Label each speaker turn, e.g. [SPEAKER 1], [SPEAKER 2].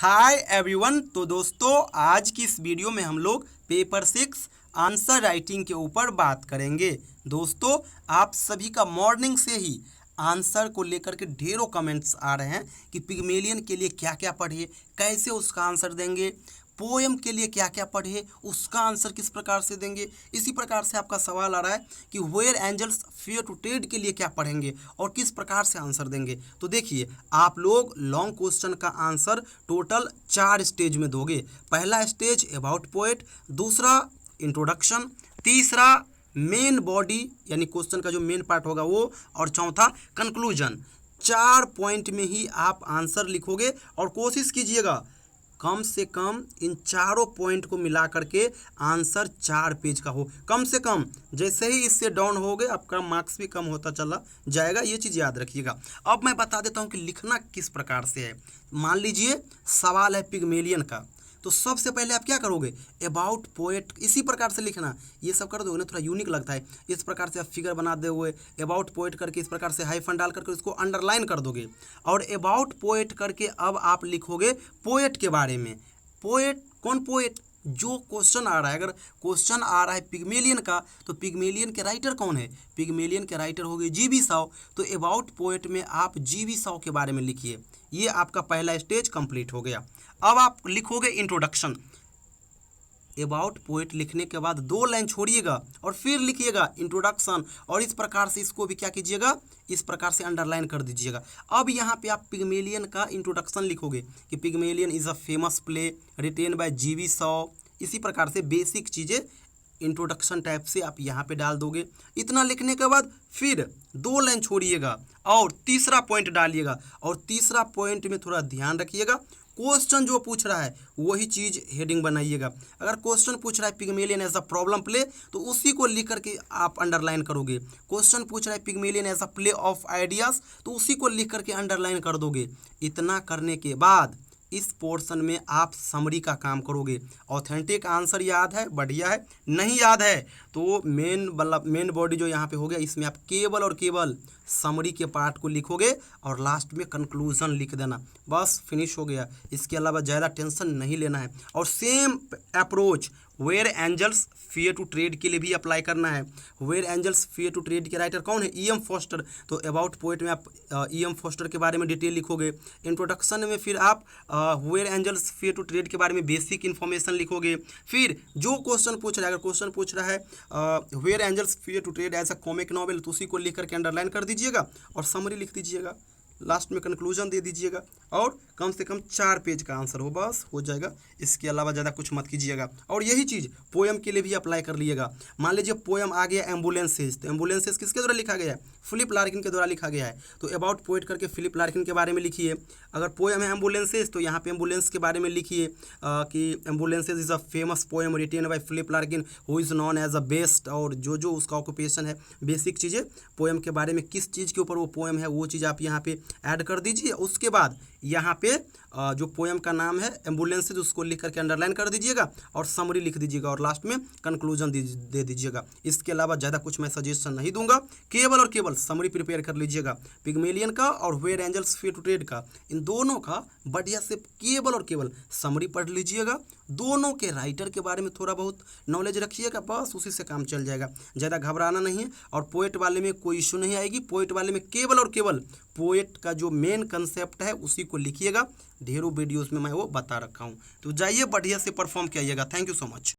[SPEAKER 1] Hi everyone. तो दोस्तों आज की इस वीडियो में हम लोग पेपर 6 आंसर राइटिंग के ऊपर बात करेंगे। दोस्तों आप सभी का मॉर्निंग से ही आंसर को लेकर के ढेरों कमेंट्स आ रहे हैं कि पिग्मेलियन के लिए क्या क्या पढ़िए, कैसे उसका आंसर देंगे, पोएम के लिए क्या क्या पढ़िए, उसका आंसर किस प्रकार से देंगे। इसी प्रकार से आपका सवाल आ रहा है कि where angels fear to tread के लिए क्या पढ़ेंगे और किस प्रकार से आंसर देंगे। तो देखिए आप लोग लॉन्ग क्वेश्चन का आंसर टोटल 4 स्टेज में दोगे। पहला स्टेज अबाउट पोएट, दूसरा इंट्रोडक्शन, तीसरा मेन बॉडी यानी क्वेश्चन का जो मेन पार्ट होगा वो, और चौथा कंक्लूजन। 4 पॉइंट में ही आप आंसर लिखोगे और कोशिश कीजिएगा कम से कम इन चारों पॉइंट को मिला करके आंसर 4 पेज का हो कम से कम। जैसे ही इससे डाउन हो गए आपका मार्क्स भी कम होता चला जाएगा, ये चीज़ याद रखिएगा। अब मैं बता देता हूँ कि लिखना किस प्रकार से है। मान लीजिए सवाल है पिग्मेलियन का, तो सबसे पहले आप क्या करोगे, अबाउट पोएट इसी प्रकार से लिखना। ये सब कर दोगे ना, थोड़ा यूनिक लगता है। इस प्रकार से आप फिगर बना दोगे, अबाउट पोएट करके इस प्रकार से हाइफन डाल करके इसको अंडरलाइन कर दोगे, और अबाउट पोएट करके अब आप लिखोगे पोएट के बारे में। पोएट कौन पोएट, जो क्वेश्चन आ रहा है। अगर क्वेश्चन आ रहा है पिग्मेलियन का, तो पिग्मेलियन के राइटर कौन है, पिग्मेलियन के राइटर हो गए जीबी साव। तो अबाउट पोएट में आप जीबी साव के बारे में लिखिए। ये आपका पहला स्टेज कंप्लीट हो गया। अब आप लिखोगे इंट्रोडक्शन। अबाउट पोएट लिखने के बाद 2 लाइन छोड़िएगा और फिर लिखिएगा इंट्रोडक्शन, और इस प्रकार से इसको भी क्या कीजिएगा, इस प्रकार से अंडरलाइन कर दीजिएगा। अब यहाँ पे आप पिग्मेलियन का इंट्रोडक्शन लिखोगे कि Pygmalion is a famous play written by GV saw. इसी प्रकार से बेसिक चीज़ें इंट्रोडक्शन टाइप से आप यहाँ पे डाल दोगे। इतना लिखने के बाद फिर 2 लाइन छोड़िएगा और तीसरा पॉइंट डालिएगा, और तीसरा पॉइंट में थोड़ा ध्यान रखिएगा, क्वेश्चन जो पूछ रहा है वही चीज़ हेडिंग बनाइएगा। अगर क्वेश्चन पूछ रहा है Pygmalion as a problem play, तो उसी को लिख करके आप अंडरलाइन करोगे। क्वेश्चन पूछ रहा है Pygmalion as a play of ideas, तो उसी को लिख करके अंडरलाइन कर दोगे। इतना करने के बाद इस पोर्शन में आप समरी का काम करोगे। ऑथेंटिक आंसर याद है, बढ़िया है। नहीं याद है तो मेन बॉडी जो यहाँ पे हो गया, इसमें आप केवल और केवल समरी के पार्ट को लिखोगे और लास्ट में कंक्लूजन लिख देना, बस फिनिश हो गया। इसके अलावा ज़्यादा टेंशन नहीं लेना है। और same approach where angels fear to tread के लिए भी अप्लाई करना है। Where angels fear to tread के राइटर कौन है, ई.एम. फोस्टर। तो अबाउट पोएट में आप ई.एम. फोस्टर के बारे में डिटेल लिखोगे। इंट्रोडक्शन में फिर आप where angels fear to tread के बारे में बेसिक इन्फॉर्मेशन लिखोगे। फिर जो क्वेश्चन पूछ रहा है, अगर क्वेश्चन पूछ रहा है where angels fear to tread as a comic novel, तो उसी को लिख करके अंडरलाइन कर दीजिएगा और समरी लिख दीजिएगा। लास्ट में कंक्लूजन दे दीजिएगा और कम से कम 4 पेज का आंसर हो, बस हो जाएगा। इसके अलावा ज़्यादा कुछ मत कीजिएगा। और यही चीज़ पोएम के लिए भी अप्लाई कर लीजिएगा। मान लीजिए पोएम आ गया एम्बुलेंसेज, तो एम्बुलेंसेज किसके द्वारा लिखा गया है, फिलिप लार्किन के द्वारा लिखा गया है। तो अबाउट पोएट करके फिलिप लार्किन के बारे में लिखिए। अगर पोएम है एम्बुलेंसेज, तो यहाँ पे एम्बुलेंस के बारे में लिखिए कि ambulances is a famous poem written by Philip Larkin who is known as a best, और जो उसका ऑक्यूपेशन है, बेसिक चीज़ें पोएम के बारे में, किस चीज़ के ऊपर वो पोएम है, वो चीज़ आप यहाँ पे ऐड कर दीजिए। उसके बाद यहाँ पे जो पोएम का नाम है एम्बुलेंसेज, उसको लिख करके अंडरलाइन कर दीजिएगा और समरी लिख दीजिएगा और लास्ट में कंक्लूजन दे दीजिएगा। इसके अलावा ज़्यादा कुछ मैं सजेशन नहीं दूंगा, केवल और केवल समरी प्रिपेयर कर लीजिएगा। पिग्मेलियन का और where angels fear to tread का, इन दोनों का बढ़िया से केवल और केवल समरी पढ़ लीजिएगा। दोनों के राइटर के बारे में थोड़ा बहुत नॉलेज रखिएगा, बस उसी से काम चल जाएगा। ज़्यादा घबराना नहीं है। और पोएट वाले में कोई इशू नहीं आएगी। पोएट वाले में केवल और केवल पोएट का जो मेन कंसेप्ट है उसी को लिखिएगा। ढेरों वीडियोस में मैं वो बता रखा हूँ। तो जाइए बढ़िया से परफॉर्म किएगा। Thank you so much.